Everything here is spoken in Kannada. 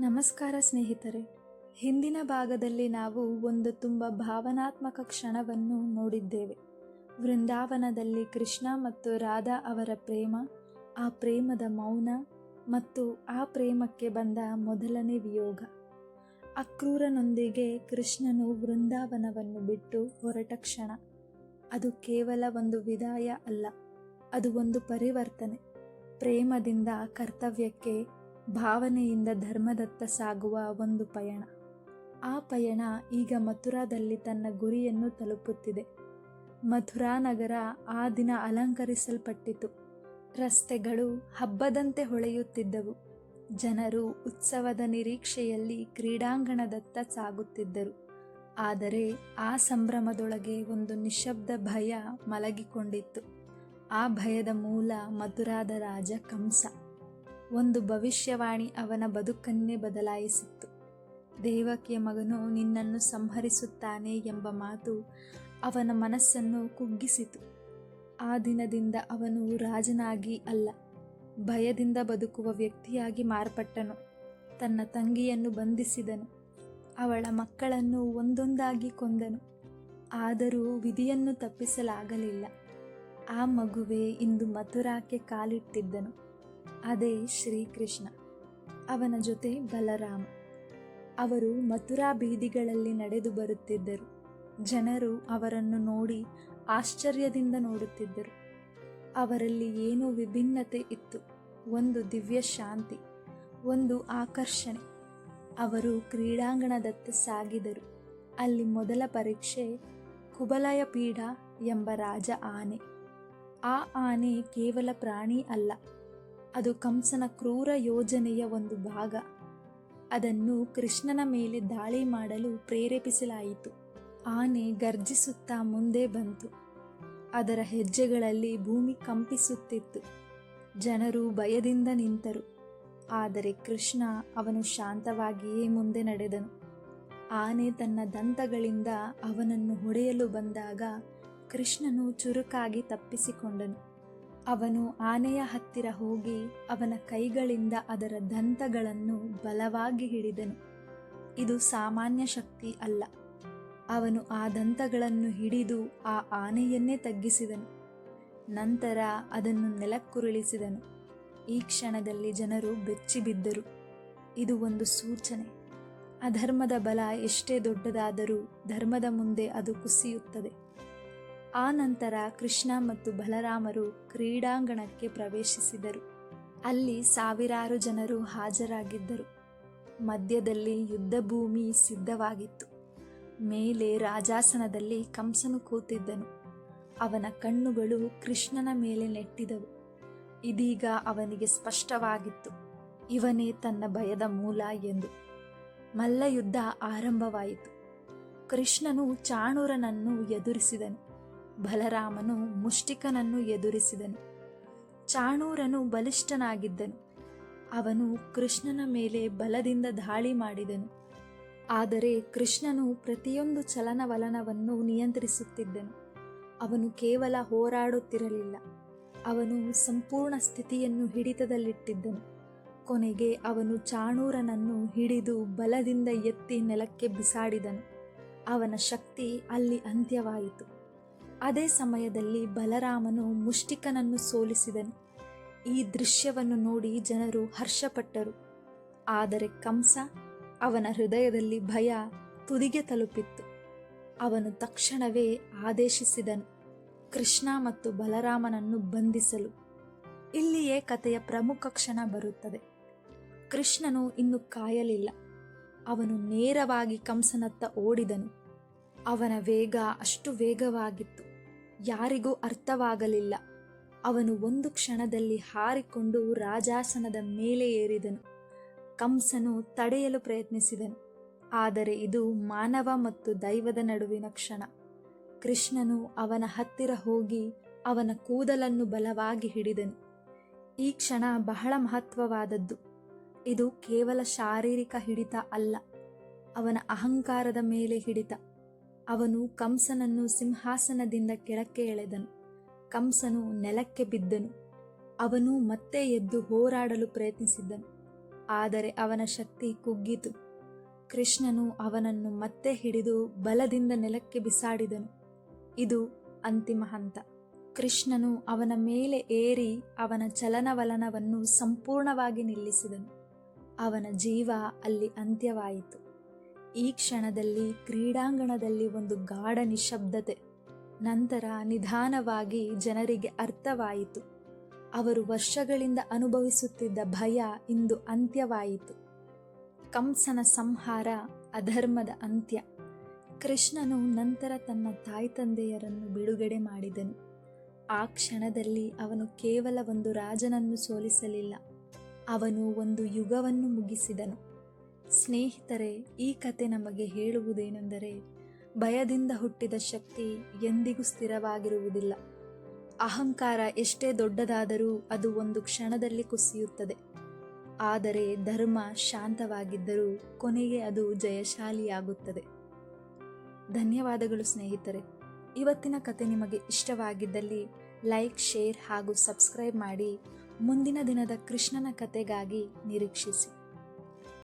ನಮಸ್ಕಾರ ಸ್ನೇಹಿತರೆ. ಹಿಂದಿನ ಭಾಗದಲ್ಲಿ ನಾವು ಒಂದು ತುಂಬ ಭಾವನಾತ್ಮಕ ಕ್ಷಣವನ್ನು ನೋಡಿದ್ದೇವೆ. ವೃಂದಾವನದಲ್ಲಿ ಕೃಷ್ಣ ಮತ್ತು ರಾಧಾ ಅವರ ಪ್ರೇಮ, ಆ ಪ್ರೇಮದ ಮೌನ ಮತ್ತು ಆ ಪ್ರೇಮಕ್ಕೆ ಬಂದ ಮೊದಲನೇ ವಿಯೋಗ. ಅಕ್ರೂರನೊಂದಿಗೆ ಕೃಷ್ಣನು ವೃಂದಾವನವನ್ನು ಬಿಟ್ಟು ಹೊರಟ ಕ್ಷಣ. ಅದು ಕೇವಲ ಒಂದು ವಿದಾಯ ಅಲ್ಲ, ಅದು ಒಂದು ಪರಿವರ್ತನೆ. ಪ್ರೇಮದಿಂದ ಕರ್ತವ್ಯಕ್ಕೆ, ಭಾವನೆಯಿಂದ ಧರ್ಮದತ್ತ ಸಾಗುವ ಒಂದು ಪಯಣ. ಆ ಪಯಣ ಈಗ ಮಥುರಾದಲ್ಲಿ ತನ್ನ ಗುರಿಯನ್ನು ತಲುಪುತ್ತಿದೆ. ಮಥುರಾ ನಗರ ಆ ದಿನ ಅಲಂಕರಿಸಲ್ಪಟ್ಟಿತು. ರಸ್ತೆಗಳು ಹಬ್ಬದಂತೆ ಹೊಳೆಯುತ್ತಿದ್ದವು. ಜನರು ಉತ್ಸವದ ನಿರೀಕ್ಷೆಯಲ್ಲಿ ಕ್ರೀಡಾಂಗಣದತ್ತ ಸಾಗುತ್ತಿದ್ದರು. ಆದರೆ ಆ ಸಂಭ್ರಮದೊಳಗೆ ಒಂದು ನಿಶ್ಶಬ್ದ ಭಯ ಮಲಗಿಕೊಂಡಿತ್ತು. ಆ ಭಯದ ಮೂಲ ಮಥುರಾದ ರಾಜ ಕಂಸ. ಒಂದು ಭವಿಷ್ಯವಾಣಿ ಅವನ ಬದುಕನ್ನೇ ಬದಲಾಯಿಸಿತ್ತು. ದೇವಕಿಯ ಮಗನು ನಿನ್ನನ್ನು ಸಂಹರಿಸುತ್ತಾನೆ ಎಂಬ ಮಾತು ಅವನ ಮನಸ್ಸನ್ನು ಕುಗ್ಗಿಸಿತು. ಆ ದಿನದಿಂದ ಅವನು ರಾಜನಾಗಿ ಅಲ್ಲ, ಭಯದಿಂದ ಬದುಕುವ ವ್ಯಕ್ತಿಯಾಗಿ ಮಾರ್ಪಟ್ಟನು. ತನ್ನ ತಂಗಿಯನ್ನು ಬಂಧಿಸಿದನು, ಅವಳ ಮಕ್ಕಳನ್ನು ಒಂದೊಂದಾಗಿ ಕೊಂದನು. ಆದರೂ ವಿಧಿಯನ್ನು ತಪ್ಪಿಸಲಾಗಲಿಲ್ಲ. ಆ ಮಗುವೇ ಇಂದು ಮಥುರಾಕ್ಕೆ ಕಾಲಿಟ್ಟಿದ್ದನು. ಅದೇ ಶ್ರೀಕೃಷ್ಣ. ಅವನ ಜೊತೆ ಬಲರಾಮ. ಅವರು ಮಥುರಾ ಬೀದಿಗಳಲ್ಲಿ ನಡೆದು ಬರುತ್ತಿದ್ದರು. ಜನರು ಅವರನ್ನು ನೋಡಿ ಆಶ್ಚರ್ಯದಿಂದ ನೋಡುತ್ತಿದ್ದರು. ಅವರಲ್ಲಿ ಏನೋ ವಿಭಿನ್ನತೆ ಇತ್ತು. ಒಂದು ದಿವ್ಯ ಶಾಂತಿ, ಒಂದು ಆಕರ್ಷಣೆ. ಅವರು ಕ್ರೀಡಾಂಗಣದತ್ತ ಸಾಗಿದರು. ಅಲ್ಲಿ ಮೊದಲ ಪರೀಕ್ಷೆ ಕುಬಲಯ ಪೀಡ ಎಂಬ ರಾಜ ಆನೆ. ಆ ಆನೆ ಕೇವಲ ಪ್ರಾಣಿ ಅಲ್ಲ, ಅದು ಕಂಸನ ಕ್ರೂರ ಯೋಜನೆಯ ಒಂದು ಭಾಗ. ಅದನ್ನು ಕೃಷ್ಣನ ಮೇಲೆ ದಾಳಿ ಮಾಡಲು ಪ್ರೇರೇಪಿಸಲಾಯಿತು. ಆನೆ ಗರ್ಜಿಸುತ್ತಾ ಮುಂದೆ ಬಂತು. ಅದರ ಹೆಜ್ಜೆಗಳಲ್ಲಿ ಭೂಮಿ ಕಂಪಿಸುತ್ತಿತ್ತು. ಜನರು ಭಯದಿಂದ ನಿಂತರು. ಆದರೆ ಕೃಷ್ಣ, ಅವನು ಶಾಂತವಾಗಿಯೇ ಮುಂದೆ ನಡೆದನು. ಆನೆ ತನ್ನ ದಂತಗಳಿಂದ ಅವನನ್ನು ಹೊಡೆಯಲು ಬಂದಾಗ ಕೃಷ್ಣನು ಚುರುಕಾಗಿ ತಪ್ಪಿಸಿಕೊಂಡನು. ಅವನು ಆನೆಯ ಹತ್ತಿರ ಹೋಗಿ ಅವನ ಕೈಗಳಿಂದ ಅದರ ದಂತಗಳನ್ನು ಬಲವಾಗಿ ಹಿಡಿದನು. ಇದು ಸಾಮಾನ್ಯ ಶಕ್ತಿ ಅಲ್ಲ. ಅವನು ಆ ದಂತಗಳನ್ನು ಹಿಡಿದು ಆ ಆನೆಯನ್ನೇ ತಗ್ಗಿಸಿದನು. ನಂತರ ಅದನ್ನು ನೆಲಕ್ಕುರುಳಿಸಿದನು. ಈ ಕ್ಷಣದಲ್ಲಿ ಜನರು ಬೆಚ್ಚಿಬಿದ್ದರು. ಇದು ಒಂದು ಸೂಚನೆ. ಅಧರ್ಮದ ಬಲ ಎಷ್ಟೇ ದೊಡ್ಡದಾದರೂ ಧರ್ಮದ ಮುಂದೆ ಅದು ಕುಸಿಯುತ್ತದೆ. ಆ ನಂತರ ಕೃಷ್ಣ ಮತ್ತು ಬಲರಾಮರು ಕ್ರೀಡಾಂಗಣಕ್ಕೆ ಪ್ರವೇಶಿಸಿದರು. ಅಲ್ಲಿ ಸಾವಿರಾರು ಜನರು ಹಾಜರಾಗಿದ್ದರು. ಮಧ್ಯದಲ್ಲಿ ಯುದ್ಧಭೂಮಿ ಸಿದ್ಧವಾಗಿತ್ತು. ಮೇಲೆ ರಾಜಾಸನದಲ್ಲಿ ಕಂಸನು ಕೂತಿದ್ದನು. ಅವನ ಕಣ್ಣುಗಳು ಕೃಷ್ಣನ ಮೇಲೆ ನೆಟ್ಟಿದವು. ಇದೀಗ ಅವನಿಗೆ ಸ್ಪಷ್ಟವಾಗಿತ್ತು, ಇವನೇ ತನ್ನ ಭಯದ ಮೂಲ ಎಂದು. ಮಲ್ಲಯುದ್ಧ ಆರಂಭವಾಯಿತು. ಕೃಷ್ಣನು ಚಾಣೂರನನ್ನು ಎದುರಿಸಿದನು. ಬಲರಾಮನು ಮುಷ್ಟಿಕನನ್ನು ಎದುರಿಸಿದನು. ಚಾಣೂರನು ಬಲಿಷ್ಠನಾಗಿದ್ದನು. ಅವನು ಕೃಷ್ಣನ ಮೇಲೆ ಬಲದಿಂದ ದಾಳಿ ಮಾಡಿದನು. ಆದರೆ ಕೃಷ್ಣನು ಪ್ರತಿಯೊಂದು ಚಲನವಲನವನ್ನು ನಿಯಂತ್ರಿಸುತ್ತಿದ್ದನು. ಅವನು ಕೇವಲ ಹೋರಾಡುತ್ತಿರಲಿಲ್ಲ, ಅವನು ಸಂಪೂರ್ಣ ಸ್ಥಿತಿಯನ್ನು ಹಿಡಿತದಲ್ಲಿಟ್ಟಿದ್ದನು. ಕೊನೆಗೆ ಅವನು ಚಾಣೂರನನ್ನು ಹಿಡಿದು ಬಲದಿಂದ ಎತ್ತಿ ನೆಲಕ್ಕೆ ಬಿಸಾಡಿದನು. ಅವನ ಶಕ್ತಿ ಅಲ್ಲಿ ಅಂತ್ಯವಾಯಿತು. ಅದೇ ಸಮಯದಲ್ಲಿ ಬಲರಾಮನು ಮುಷ್ಟಿಕನನ್ನು ಸೋಲಿಸಿದನು. ಈ ದೃಶ್ಯವನ್ನು ನೋಡಿ ಜನರು ಹರ್ಷಪಟ್ಟರು. ಆದರೆ ಕಂಸ, ಅವನ ಹೃದಯದಲ್ಲಿ ಭಯ ತುದಿಗೆ ತಲುಪಿತ್ತು. ಅವನು ತಕ್ಷಣವೇ ಆದೇಶಿಸಿದನು, ಕೃಷ್ಣ ಮತ್ತು ಬಲರಾಮನನ್ನು ಬಂಧಿಸಲು. ಇಲ್ಲಿಯೇ ಕಥೆಯ ಪ್ರಮುಖ ಕ್ಷಣ ಬರುತ್ತದೆ. ಕೃಷ್ಣನು ಇನ್ನು ಕಾಯಲಿಲ್ಲ. ಅವನು ನೇರವಾಗಿ ಕಂಸನತ್ತ ಓಡಿದನು. ಅವನ ವೇಗ ಅಷ್ಟು ವೇಗವಾಗಿತ್ತು, ಯಾರಿಗೂ ಅರ್ಥವಾಗಲಿಲ್ಲ. ಅವನು ಒಂದು ಕ್ಷಣದಲ್ಲಿ ಹಾರಿಕೊಂಡು ರಾಜಾಸನದ ಮೇಲೆ ಏರಿದನು. ಕಂಸನು ತಡೆಯಲು ಪ್ರಯತ್ನಿಸಿದನು. ಆದರೆ ಇದು ಮಾನವ ಮತ್ತು ದೈವದ ನಡುವಿನ ಕ್ಷಣ. ಕೃಷ್ಣನು ಅವನ ಹತ್ತಿರ ಹೋಗಿ ಅವನ ಕೂದಲನ್ನು ಬಲವಾಗಿ ಹಿಡಿದನು. ಈ ಕ್ಷಣ ಬಹಳ ಮಹತ್ವವಾದದ್ದು. ಇದು ಕೇವಲ ಶಾರೀರಿಕ ಹಿಡಿತ ಅಲ್ಲ, ಅವನ ಅಹಂಕಾರದ ಮೇಲೆ ಹಿಡಿತ. ಅವನು ಕಂಸನನ್ನು ಸಿಂಹಾಸನದಿಂದ ಕೆಳಕ್ಕೆ ಎಳೆದನು. ಕಂಸನು ನೆಲಕ್ಕೆ ಬಿದ್ದನು. ಅವನು ಮತ್ತೆ ಎದ್ದು ಹೋರಾಡಲು ಪ್ರಯತ್ನಿಸಿದ್ದನು. ಆದರೆ ಅವನ ಶಕ್ತಿ ಕುಗ್ಗಿತು. ಕೃಷ್ಣನು ಅವನನ್ನು ಮತ್ತೆ ಹಿಡಿದು ಬಲದಿಂದ ನೆಲಕ್ಕೆ ಬಿಸಾಡಿದನು. ಇದು ಅಂತಿಮ ಹಂತ. ಕೃಷ್ಣನು ಅವನ ಮೇಲೆ ಏರಿ ಅವನ ಚಲನವಲನವನ್ನು ಸಂಪೂರ್ಣವಾಗಿ ನಿಲ್ಲಿಸಿದನು. ಅವನ ಜೀವ ಅಲ್ಲಿ ಅಂತ್ಯವಾಯಿತು. ಈ ಕ್ಷಣದಲ್ಲಿ ಕ್ರೀಡಾಂಗಣದಲ್ಲಿ ಒಂದು ಗಾಢ ನಿಶ್ಶಬ್ದತೆ. ನಂತರ ನಿಧಾನವಾಗಿ ಜನರಿಗೆ ಅರ್ಥವಾಯಿತು. ಅವರು ವರ್ಷಗಳಿಂದ ಅನುಭವಿಸುತ್ತಿದ್ದ ಭಯ ಇಂದು ಅಂತ್ಯವಾಯಿತು. ಕಂಸನ ಸಂಹಾರ, ಅಧರ್ಮದ ಅಂತ್ಯ. ಕೃಷ್ಣನು ನಂತರ ತನ್ನ ತಾಯ್ತಂದೆಯರನ್ನು ಬಿಡುಗಡೆ ಮಾಡಿದನು. ಆ ಕ್ಷಣದಲ್ಲಿ ಅವನು ಕೇವಲ ಒಂದು ರಾಜನನ್ನು ಸೋಲಿಸಲಿಲ್ಲ, ಅವನು ಒಂದು ಯುಗವನ್ನು ಮುಗಿಸಿದನು. ಸ್ನೇಹಿತರೆ, ಈ ಕತೆ ನಮಗೆ ಹೇಳುವುದೇನೆಂದರೆ, ಭಯದಿಂದ ಹುಟ್ಟಿದ ಶಕ್ತಿ ಎಂದಿಗೂ ಸ್ಥಿರವಾಗಿರುವುದಿಲ್ಲ. ಅಹಂಕಾರ ಎಷ್ಟೇ ದೊಡ್ಡದಾದರೂ ಅದು ಒಂದು ಕ್ಷಣದಲ್ಲಿ ಕುಸಿಯುತ್ತದೆ. ಆದರೆ ಧರ್ಮ ಶಾಂತವಾಗಿದ್ದರೂ ಕೊನೆಗೆ ಅದು ಜಯಶಾಲಿಯಾಗುತ್ತದೆ. ಧನ್ಯವಾದಗಳು ಸ್ನೇಹಿತರೆ. ಇವತ್ತಿನ ಕತೆ ನಿಮಗೆ ಇಷ್ಟವಾಗಿದ್ದಲ್ಲಿ ಲೈಕ್, ಶೇರ್ ಹಾಗೂ ಸಬ್ಸ್ಕ್ರೈಬ್ ಮಾಡಿ. ಮುಂದಿನ ದಿನದ ಕೃಷ್ಣನ ಕತೆಗಾಗಿ ನಿರೀಕ್ಷಿಸಿ.